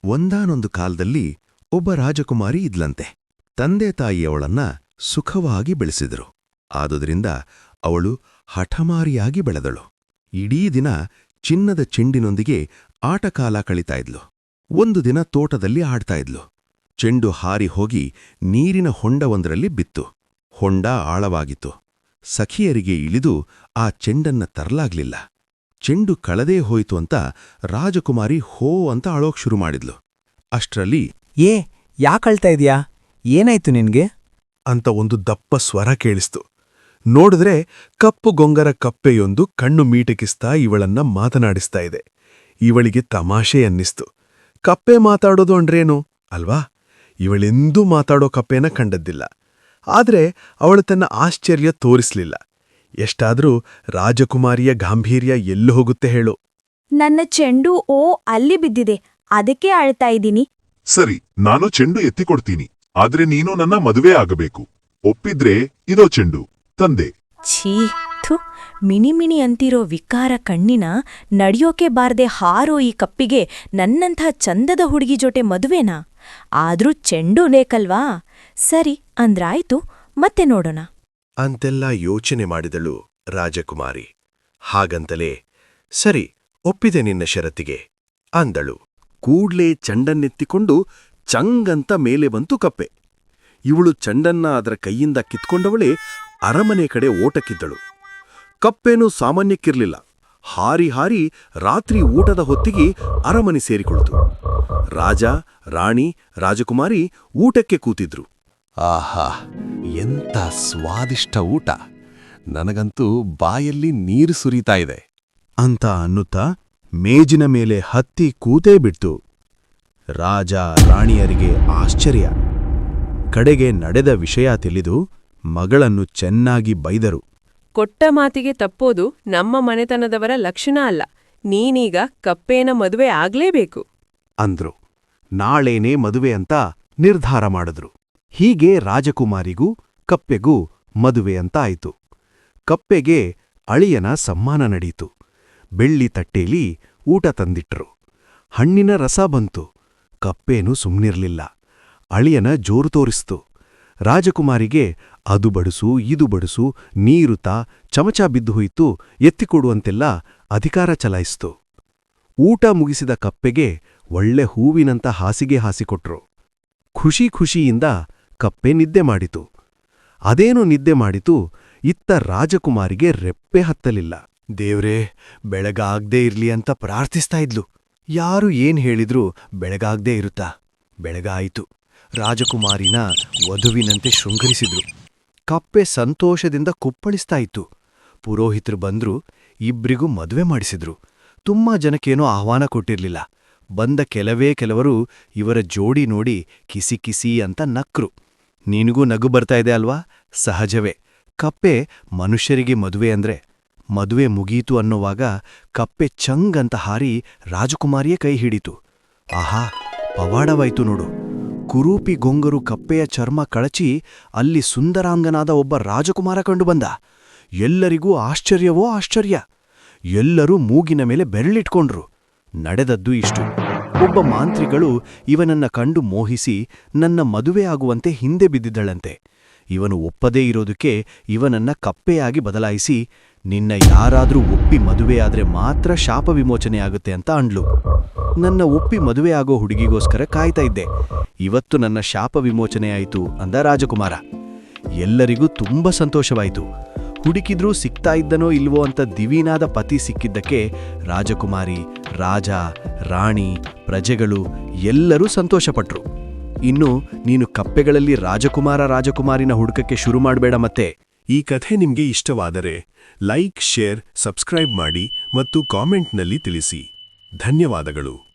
ಒಂದಾನೊಂದು ಕಾಲದಲ್ಲಿ ಒಬ್ಬ ರಾಜಕುಮಾರಿ ಇದ್ಲಂತೆ. ತಂದೆ ತಾಯಿಯವಳನ್ನ ಸುಖವಾಗಿ ಬೆಳೆಸಿದರು. ಆದುದರಿಂದ ಅವಳು ಹಠಮಾರಿಯಾಗಿ ಬೆಳೆದಳು. ಇಡೀ ದಿನ ಚಿನ್ನದ ಚೆಂಡಿನೊಂದಿಗೆ ಆಟಕಾಲ ಕಳೀತಾ ಇದ್ಲು. ಒಂದು ದಿನ ತೋಟದಲ್ಲಿ ಆಡ್ತಾ ಇದ್ಲು. ಚೆಂಡು ಹಾರಿ ಹೋಗಿ ನೀರಿನ ಹೊಂಡವೊಂದರಲ್ಲಿ ಬಿತ್ತು. ಹೊಂಡ ಆಳವಾಗಿತ್ತು. ಸಖಿಯರಿಗೆ ಇಳಿದು ಆ ಚೆಂಡನ್ನ ತರಲಾಗ್ಲಿಲ್ಲ. ಚೆಂಡು ಕಳೆದೇ ಹೋಯಿತು ಅಂತ ರಾಜಕುಮಾರಿ ಹೋ ಅಂತ ಅಳೋಕ್ ಶುರು ಮಾಡಿದ್ಲು. ಅಷ್ಟ್ರಲ್ಲಿ ಯಾಕಳ್ತಾ ಇದೀಯಾ? ಏನಾಯ್ತು ನಿನ್ಗೆ? ಅಂತ ಒಂದು ದಪ್ಪ ಸ್ವರ ಕೇಳಿಸ್ತು. ನೋಡಿದ್ರೆ ಕಪ್ಪು ಗೊಂಗರ ಕಪ್ಪೆಯೊಂದು ಕಣ್ಣು ಮೀಟಕಿಸ್ತಾ ಇವಳನ್ನ ಮಾತನಾಡಿಸ್ತಾ ಇದೆ. ಇವಳಿಗೆ ತಮಾಷೆ ಅನ್ನಿಸ್ತು. ಕಪ್ಪೆ ಮಾತಾಡೋದು ಅಂದ್ರೇನು ಅಲ್ವಾ? ಇವಳೆಂದೂ ಮಾತಾಡೋ ಕಪ್ಪೆನ ಕಂಡದ್ದಿಲ್ಲ. ಆದ್ರೆ ಅವಳು ತನ್ನ ಆಶ್ಚರ್ಯ ತೋರಿಸ್ಲಿಲ್ಲ. ಎಷ್ಟಾದ್ರೂ ರಾಜಕುಮಾರಿಯ ಗಾಂಭೀರ್ಯ ಎಲ್ಲಿ ಹೋಗುತ್ತೆ ಹೇಳು. ನನ್ನ ಚೆಂಡು ಅಲ್ಲಿ ಬಿದ್ದಿದೆ, ಅದಕ್ಕೆ ಅಳ್ತಾ ಇದ್ದೀನಿ. ಸರಿ, ನಾನು ಚೆಂಡು ಎತ್ತಿಕೊಡ್ತೀನಿ. ಆದ್ರೆ ನೀನು ನನ್ನ ಮದುವೆ ಆಗಬೇಕು. ಒಪ್ಪಿದ್ರೆ ಇದೋ ಚೆಂಡು ತಂದೆ. ಛೀ, ಥು, ಮಿಣಿ ಅಂತಿರೋ ವಿಕಾರ ಕಣ್ಣಿನ ನಡಿಯೋಕೆ ಬಾರ್ದೆ ಹಾರೋ ಈ ಕಪ್ಪಿಗೆ ನನ್ನಂಥ ಚಂದದ ಹುಡುಗಿ ಜೊತೆ ಮದುವೆನಾ? ಆದ್ರೂ ಚೆಂಡು ನೇಕಲ್ವಾ? ಸರಿ ಅಂದ್ರಾಯ್ತು, ಮತ್ತೆ ನೋಡೋಣ ಅಂತೆಲ್ಲ ಯೋಚನೆ ಮಾಡಿದಳು ರಾಜಕುಮಾರಿ. ಹಾಗಂತಲೇ ಸರಿ, ಒಪ್ಪಿದೆ ನಿನ್ನ ಷರತ್ತಿಗೆ ಅಂದಳು. ಕೂಡ್ಲೇ ಚಂಡನ್ನೆತ್ತಿಕೊಂಡು ಚಂಗಂತ ಮೇಲೆ ಬಂತು ಕಪ್ಪೆ. ಇವಳು ಚಂಡನ್ನ ಅದರ ಕೈಯಿಂದ ಕಿತ್ಕೊಂಡವಳೇ ಅರಮನೆ ಕಡೆ ಓಟಕ್ಕಿದ್ದಳು. ಕಪ್ಪೇನೂ ಸಾಮಾನ್ಯಕ್ಕಿರ್ಲಿಲ್ಲ. ಹಾರಿ ಹಾರಿ ರಾತ್ರಿ ಊಟದ ಹೊತ್ತಿಗೆ ಅರಮನೆ ಸೇರಿಕೊಳ್ತು. ರಾಜ, ರಾಣಿ, ರಾಜಕುಮಾರಿ ಊಟಕ್ಕೆ ಕೂತಿದ್ರು. ಆಹಾ, ಎಂಥ ಸ್ವಾದಿಷ್ಟ ಊಟ! ನನಗಂತೂ ಬಾಯಲ್ಲಿ ನೀರು ಸುರಿತಾ ಇದೆ ಅಂತ ಅನ್ನುತ್ತಾ ಮೇಜಿನ ಮೇಲೆ ಹತ್ತಿ ಕೂತೇ ಬಿಡ್ತು. ರಾಜ ರಾಣಿಯರಿಗೆ ಆಶ್ಚರ್ಯ. ಕಡೆಗೆ ನಡೆದ ವಿಷಯ ತಿಳಿದು ಮಗಳನ್ನು ಚೆನ್ನಾಗಿ ಬೈದರು. ಕೊಟ್ಟ ಮಾತಿಗೆ ತಪ್ಪೋದು ನಮ್ಮ ಮನೆತನದವರ ಲಕ್ಷಣ ಅಲ್ಲ. ನೀನೀಗ ಕಪ್ಪೇನ ಮದುವೆ ಆಗ್ಲೇಬೇಕು ಅಂದ್ರು. ನಾಳೇನೇ ಮದುವೆ ಅಂತ ನಿರ್ಧಾರ ಮಾಡಿದ್ರು. ಹೀಗೆ ರಾಜಕುಮಾರಿಗೂ ಕಪ್ಪೆಗೂ ಮದುವೆ ಅಂತ ಆಯಿತು. ಕಪ್ಪೆಗೆ ಅಳಿಯನ ಸಮ್ಮಾನ ನಡೀತು. ಬೆಳ್ಳಿ ತಟ್ಟೇಲಿ ಊಟ ತಂದಿಟ್ರು. ಹಣ್ಣಿನ ರಸ ಬಂತು. ಕಪ್ಪೇನು ಸುಮ್ನಿರ್ಲಿಲ್ಲ. ಅಳಿಯನ ಜೋರು ತೋರಿಸ್ತು. ರಾಜಕುಮಾರಿಗೆ ಅದು ಬಡಿಸು, ಇದು ಬಡಿಸು, ನೀರುತ, ಚಮಚ ಬಿದ್ದು ಹೋಯಿತು, ಎತ್ತಿಕೊಡುವಂತೆಲ್ಲ ಅಧಿಕಾರ ಚಲಾಯಿಸ್ತು. ಊಟ ಮುಗಿಸಿದ ಕಪ್ಪೆಗೆ ಒಳ್ಳೆ ಹೂವಿನಂತ ಹಾಸಿಗೆ ಹಾಸಿಕೊಟ್ರು. ಖುಷಿ ಖುಷಿಯಿಂದ ಕಪ್ಪೆ ನಿದ್ದೆ ಮಾಡಿತು. ಅದೇನು ನಿದ್ದೆ ಮಾಡಿತು, ಇತ್ತ ರಾಜಕುಮಾರಿಗೆ ರೆಪ್ಪೆ ಹತ್ತಲಿಲ್ಲ. ದೇವ್ರೇ, ಬೆಳಗಾಗ್ದೇ ಇರ್ಲಿ ಅಂತ ಪ್ರಾರ್ಥಿಸ್ತಾ ಇದ್ಲು. ಯಾರು ಏನ್ ಹೇಳಿದ್ರೂ ಬೆಳಗಾಗ್ದೇ ಇರುತ್ತಾ? ಬೆಳಗಾಯಿತು. ರಾಜಕುಮಾರಿನ ವಧುವಿನಂತೆ ಶೃಂಗರಿಸಿದ್ರು. ಕಪ್ಪೆ ಸಂತೋಷದಿಂದ ಕುಪ್ಪಳಿಸ್ತಾ ಇತ್ತು. ಪುರೋಹಿತರು ಬಂದ್ರು. ಇಬ್ರಿಗೂ ಮದುವೆ ಮಾಡಿಸಿದ್ರು. ತುಂಬಾ ಜನಕ್ಕೇನೋ ಆಹ್ವಾನ ಕೊಟ್ಟಿರ್ಲಿಲ್ಲ. ಬಂದ ಕೆಲವರು ಇವರ ಜೋಡಿ ನೋಡಿ ಕಿಸಿ ಕಿಸಿ ಅಂತ ನಕ್ರು. ನಿನಗೂ ನಗು ಬರ್ತಾ ಇದೆ ಅಲ್ವಾ? ಸಹಜವೇ. ಕಪ್ಪೆ ಮನುಷ್ಯರಿಗೆ ಮದುವೆ ಅಂದ್ರೆ. ಮದುವೆ ಮುಗೀತು ಅನ್ನುವಾಗ ಕಪ್ಪೆ ಚಂಗಂತ ಹಾರಿ ರಾಜಕುಮಾರಿಯೇ ಕೈ ಹಿಡಿತು. ಆಹಾ, ಪವಾಡವಾಯ್ತು ನೋಡು. ಕುರೂಪಿ ಗೊಂಗರು ಕಪ್ಪೆಯ ಚರ್ಮ ಕಳಚಿ ಅಲ್ಲಿ ಸುಂದರಾಂಗನಾದ ಒಬ್ಬ ರಾಜಕುಮಾರ ಕಂಡುಬಂದ. ಎಲ್ಲರಿಗೂ ಆಶ್ಚರ್ಯವೋ ಆಶ್ಚರ್ಯ. ಎಲ್ಲರೂ ಮೂಗಿನ ಮೇಲೆ ಬೆರಳಿಟ್ಕೊಂಡ್ರು. ನಡೆದದ್ದು ಇಷ್ಟು. ಒಬ್ಬ ಮಾಂತ್ರಿಗಳು ಇವನನ್ನ ಕಂಡು ಮೋಹಿಸಿ ನನ್ನ ಮದುವೆ ಆಗುವಂತೆ ಹಿಂದೆ ಬಿದ್ದಿದ್ದಳಂತೆ. ಇವನು ಒಪ್ಪದೇ ಇರೋದಕ್ಕೆ ಇವನನ್ನ ಕಪ್ಪೆಯಾಗಿ ಬದಲಾಯಿಸಿ, ನಿನ್ನ ಯಾರಾದ್ರೂ ಒಪ್ಪಿ ಮದುವೆಯಾದ್ರೆ ಮಾತ್ರ ಶಾಪ ವಿಮೋಚನೆಯಾಗುತ್ತೆ ಅಂತ ಅಂಡ್ಲು. ನನ್ನ ಒಪ್ಪಿ ಮದುವೆಯಾಗೋ ಹುಡುಗಿಗೋಸ್ಕರ ಕಾಯ್ತಾ ಇದ್ದೆ. ಇವತ್ತು ನನ್ನ ಶಾಪ ವಿಮೋಚನೆಯಾಯಿತು ಅಂದ ರಾಜಕುಮಾರ. ಎಲ್ಲರಿಗೂ ತುಂಬ ಸಂತೋಷವಾಯಿತು. ಹುಡುಕಿದ್ರೂ ಸಿಗ್ತಾ ಇದ್ದನೋ ಇಲ್ವೋ ಅಂತ ದಿವೀನಾದ ಪತಿ ಸಿಕ್ಕಿದ್ದಕ್ಕೆ ರಾಜಕುಮಾರಿ, ರಾಜ, ರಾಣಿ, ಪ್ರಜೆಗಳು ಎಲ್ಲರೂ ಸಂತೋಷಪಟ್ರು. ಇನ್ನು ನೀನು ಕಪ್ಪೆಗಳಲ್ಲಿ ರಾಜಕುಮಾರಿನ ಹುಡುಕಕ್ಕೆ ಶುರು ಮಾಡಬೇಡ ಮತ್ತೆ. ಈ ಕಥೆ ನಿಮ್ಗೆ ಇಷ್ಟವಾದರೆ ಲೈಕ್, ಶೇರ್, ಸಬ್ಸ್ಕ್ರೈಬ್ ಮಾಡಿ ಮತ್ತು ಕಾಮೆಂಟ್ನಲ್ಲಿ ತಿಳಿಸಿ. ಧನ್ಯವಾದಗಳು.